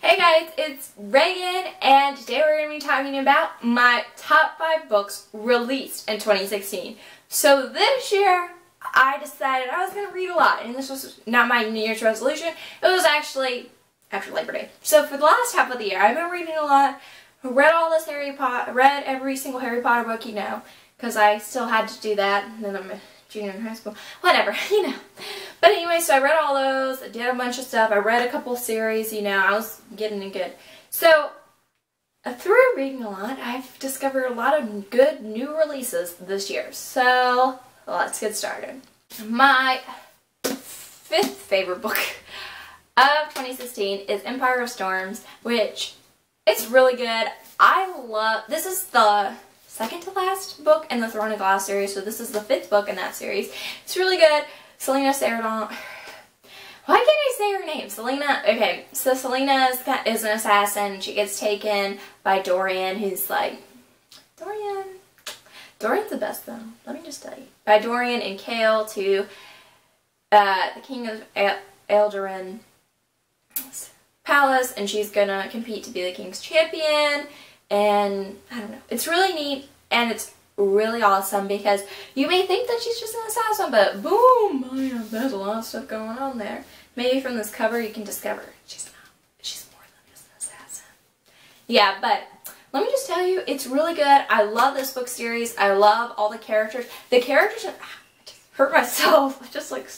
Hey guys, it's Reagan, and today we're going to be talking about my top 5 books released in 2016. So this year, I decided I was going to read a lot, and this was not my New Year's resolution. It was actually after Labor Day. So for the last half of the year, I've been reading a lot. Read every single Harry Potter book, because I still had to do that, and then I'm a junior in high school. Whatever, But anyway, so I read all those, I did a bunch of stuff, I read a couple series, I was getting it good. So, through reading a lot, I've discovered a lot of good new releases this year. So, let's get started. My 5th favorite book of 2016 is Empire of Storms, which it's really good. This is the second to last book in the Throne of Glass series, so this is the 5th book in that series. It's really good. Selena Ceradon. Why can't I say her name? Selena. Okay, so Selena is an assassin. She gets taken by Dorian, who's like, Dorian's the best though. Let me just tell you. By Dorian and Kale to the King of Eldarin's palace, and she's gonna compete to be the king's champion. And I don't know. It's really neat, and it's really awesome because you may think that she's just an assassin, but boom, there's a lot of stuff going on there. Maybe from this cover you can discover she's not. She's more than just an assassin. Yeah, but let me just tell you, it's really good. I love this book series. I love all the characters. The characters, I just hurt myself. I just like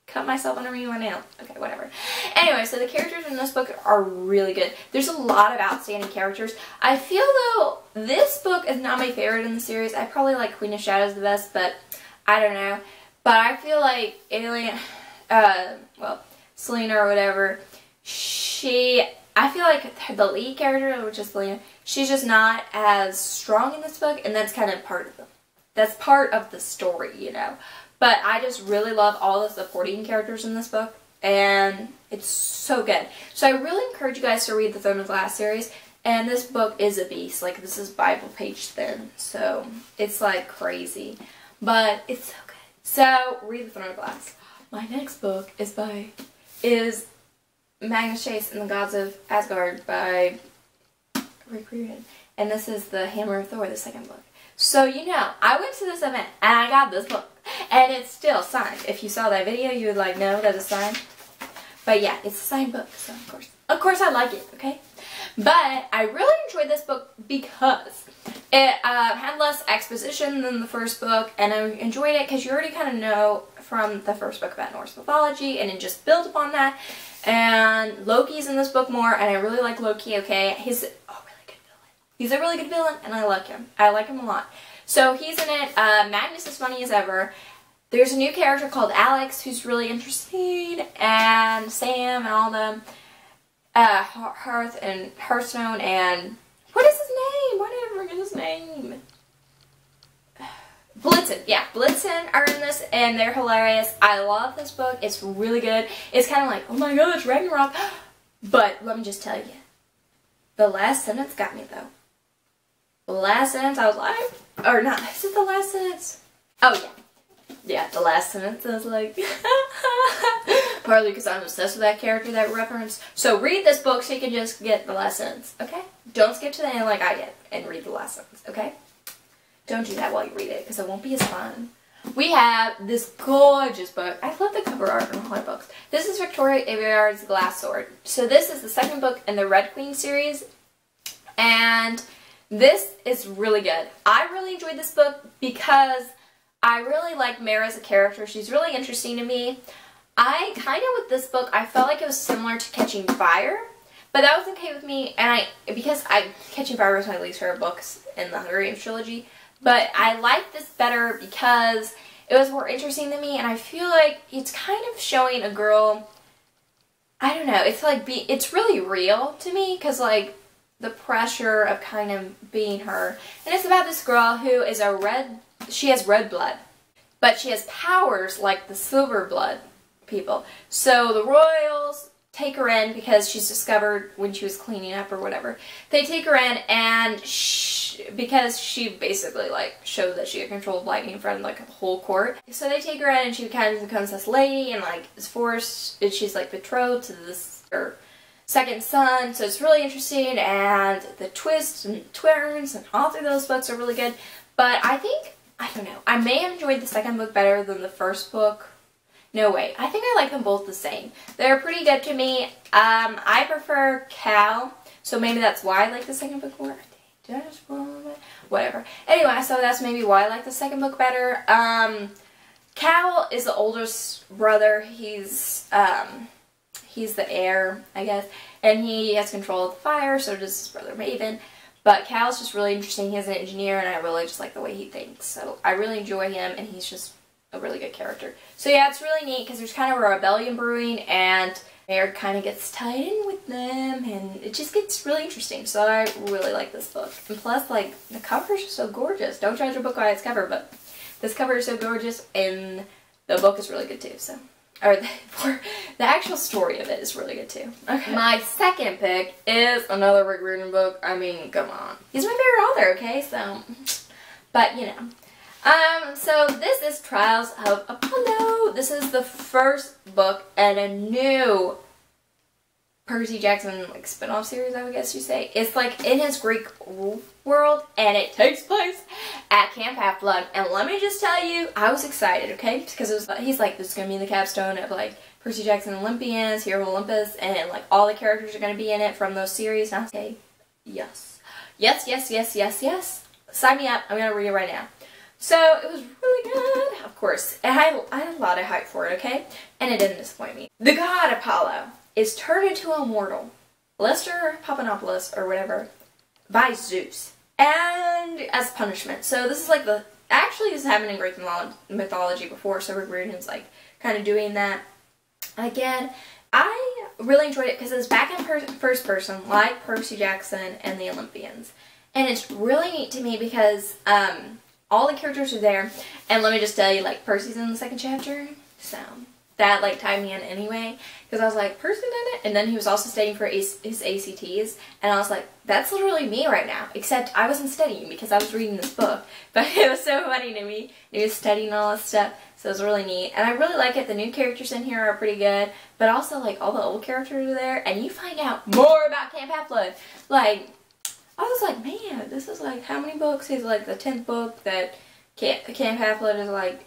cut myself underneath my nail. Okay, whatever. Anyway, so the characters in this book are really good. There's a lot of outstanding characters. I feel though this book is not my favorite in the series. I probably like Queen of Shadows the best, but I don't know. But I feel like Selena or whatever, I feel like the lead character, which is Selena, she's just not as strong in this book, and that's kind of part of the story, But I just really love all the supporting characters in this book, and it's so good. So I really encourage you guys to read the Throne of Glass series, and this book is a beast. Like, this is Bible page thin, so it's like crazy. But it's so good. So, read the Throne of Glass. My next book is Magnus Chase and the Gods of Asgard by Reagan. And this is the Hammer of Thor, the 2nd book. So, I went to this event, and I got this book. And it's still signed. If you saw that video, you would know that it's signed. But yeah, it's a signed book, so of course I like it, okay? But I really enjoyed this book because it had less exposition than the first book, and I enjoyed it because you already kind of know from the first book about Norse mythology, and it just built upon that. And Loki's in this book more, and I really like Loki, okay? He's a really good villain. He's a really good villain, and I like him. I like him a lot. So he's in it. Magnus is funny as ever. There's a new character called Alex who's really interesting, and Sam and all them. Hearthstone and what is his name? Why did I forget his name? Blitzen. Yeah, Blitzen are in this, and they're hilarious. I love this book. It's really good. It's kind of like, oh my gosh, Ragnarok. But let me just tell you, the last sentence got me though. The last sentence, I was like, or not, is it the last sentence? Oh, yeah. Yeah, the last sentence, I was like, partly because I'm obsessed with that character, that reference. So read this book so you can just get the last sentence, okay? Don't skip to the end like I did and read the last sentence, okay? Don't do that while you read it, because it won't be as fun. We have this gorgeous book. I love the cover art on all my books. This is Victoria Aveyard's Glass Sword. So this is the 2nd book in the Red Queen series, and this is really good. I really enjoyed this book because I really like Mare as a character. She's really interesting to me. With this book, I felt like it was similar to Catching Fire, but that was okay with me, and Catching Fire was my least favorite books in the Hunger Games trilogy, but I like this better because it was more interesting to me, and I feel like it's kind of showing a girl, I don't know, it's really real to me, because the pressure of kind of being her. And it's about this girl who is she has red blood, but she has powers like the silver blood people. So the royals take her in because she's discovered when she was cleaning up or whatever. They take her in, and because she basically showed that she had control of lightning in front of the whole court. So they take her in, and she kind of becomes this lady, and is forced, and she's betrothed to this, or second son, so it's really interesting, and the twists and turns and all through those books are really good. But I think, I don't know, I may have enjoyed the second book better than the first book. No way. I think I like them both the same. They're pretty good to me. I prefer Cal, so maybe that's why I like the second book more. Did I just spoil it? Whatever. Anyway, so that's maybe why I like the second book better. Cal is the oldest brother. He's the heir, I guess, and he has control of the fire, so does his brother Maven. But Cal's just really interesting. He's an engineer, and I really just like the way he thinks. So I really enjoy him, and he's just a really good character. So yeah, it's really neat because there's kind of a rebellion brewing, and Baird kind of gets tied in with them, and it just gets really interesting. So I really like this book. And plus, like, the covers are so gorgeous. Don't judge a book by its cover, but this cover is so gorgeous, and the book is really good too. So, or the actual story of it is really good too. Okay. My second pick is another Rick Riordan book. I mean, come on. He's my favorite author, okay? So, but you know. So this is Trials of Apollo. This is the first book in a new Percy Jackson like spin-off series, I would guess you say. It's like in his Greek world, and it takes place at Camp Half-Blood. And let me just tell you, I was excited, okay? Because it was, he's like, this is going to be the capstone of like Percy Jackson Olympians, Hero of Olympus, and like all the characters are going to be in it from those series. And I was like, okay, yes. Yes, yes, yes, yes, yes. Sign me up. I'm going to read it right now. So, it was really good, of course. I had a lot of hype for it, okay? And it didn't disappoint me. The god Apollo is turned into a mortal, Lester Papanopoulos, or whatever, by Zeus. And as punishment. So, this is like the... Actually, this happened in Greek mythology before, so Rick Riordan's like kind of doing that again. I really enjoyed it because it's back in first person, like Percy Jackson and the Olympians. And it's really neat to me because... all the characters are there, and let me just tell you, like, Percy's in the second chapter, so that, like, tied me in anyway, because I was like, Percy's in it? And then he was also studying for his ACTs, and I was like, that's literally me right now, except I wasn't studying because I was reading this book, but it was so funny to me. He was studying all this stuff, so it was really neat, and I really like it. The new characters in here are pretty good, but also, like, all the old characters are there, and you find out more about Camp Half-Blood. Like, I was like, man, this is like, how many books? It's like the 10th book that Camp Half-Blood is like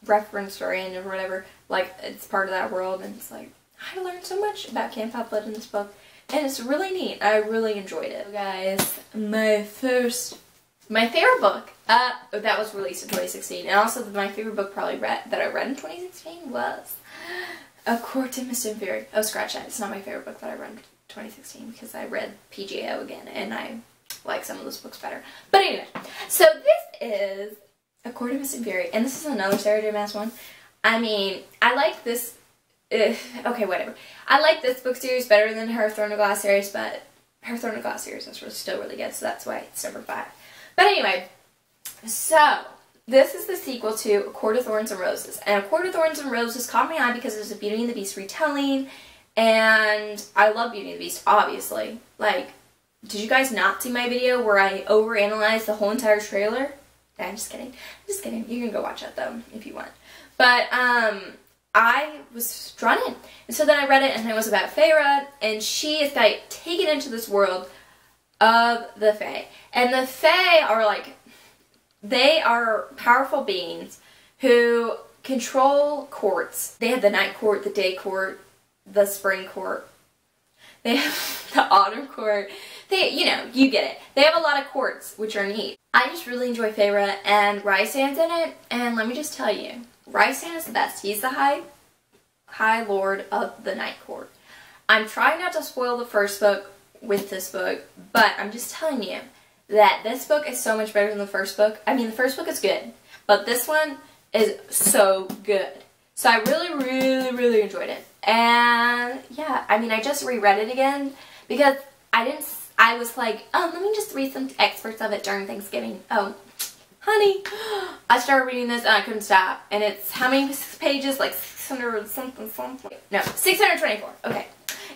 referenced or in or whatever. Like, it's part of that world, and it's like, I learned so much about Camp Half-Blood in this book, and it's really neat. I really enjoyed it. So guys, my favorite book that was released in 2016, and also my favorite book probably that I read in 2016 was A Court to Mist and Fury. Oh, scratch that. It's not my favorite book that I read in 2016 because I read PGO again, and I like some of those books better. But anyway, so this is A Court of Mist and Fury, and this is another Sarah J. Maas one. I mean, I like this, okay, whatever. I like this book series better than her Throne of Glass series, but her Throne of Glass series is still really good, so that's why it's number 5. But anyway, so this is the sequel to A Court of Thorns and Roses, and A Court of Thorns and Roses caught my eye because it was a Beauty and the Beast retelling, and I love Beauty and the Beast, obviously. Like, did you guys not see my video where I overanalyzed the whole entire trailer? Nah, I'm just kidding. I'm just kidding. You can go watch that, though, if you want. But, I was drawn in. And so then I read it, and it was about Feyre, and she is, like, taken into this world of the Fae. And the Fae are, like, they are powerful beings who control courts. They have the night court, the day court, the spring court. They have the autumn court. They, you know, you get it. They have a lot of courts, which are neat. I just really enjoy Feyre, and Rhysand's in it, and let me just tell you, Rhysand is the best. He's the High Lord of the Night Court. I'm trying not to spoil the first book with this book, but I'm just telling you that this book is so much better than the first book. I mean, the first book is good, but this one is so good. So I really, really, really enjoyed it. And yeah, I mean, I just reread it again because I was like, oh, let me just read some excerpts of it during Thanksgiving. Oh, honey, I started reading this and I couldn't stop. And it's how many pages? Like 600 something. No, 624. Okay.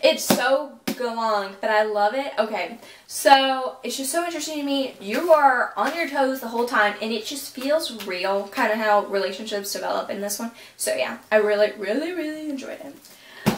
It's so long, but I love it. Okay, so it's just so interesting to me. You are on your toes the whole time, and it just feels real, kind of how relationships develop in this one. So yeah, I really, really, really enjoyed it.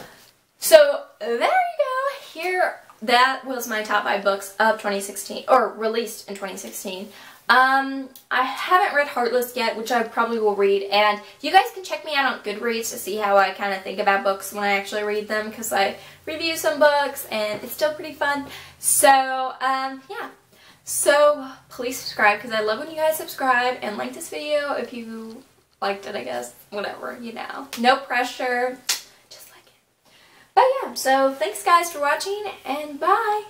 So there you go. Here, that was my top 5 books of 2016, or released in 2016. I haven't read Heartless yet, which I probably will read, and you guys can check me out on Goodreads to see how I kind of think about books when I actually read them, because I review some books, and it's still pretty fun. So, yeah. So, please subscribe, because I love when you guys subscribe, and like this video if you liked it, I guess. Whatever, you know. No pressure. Just like it. But yeah, so thanks guys for watching, and bye!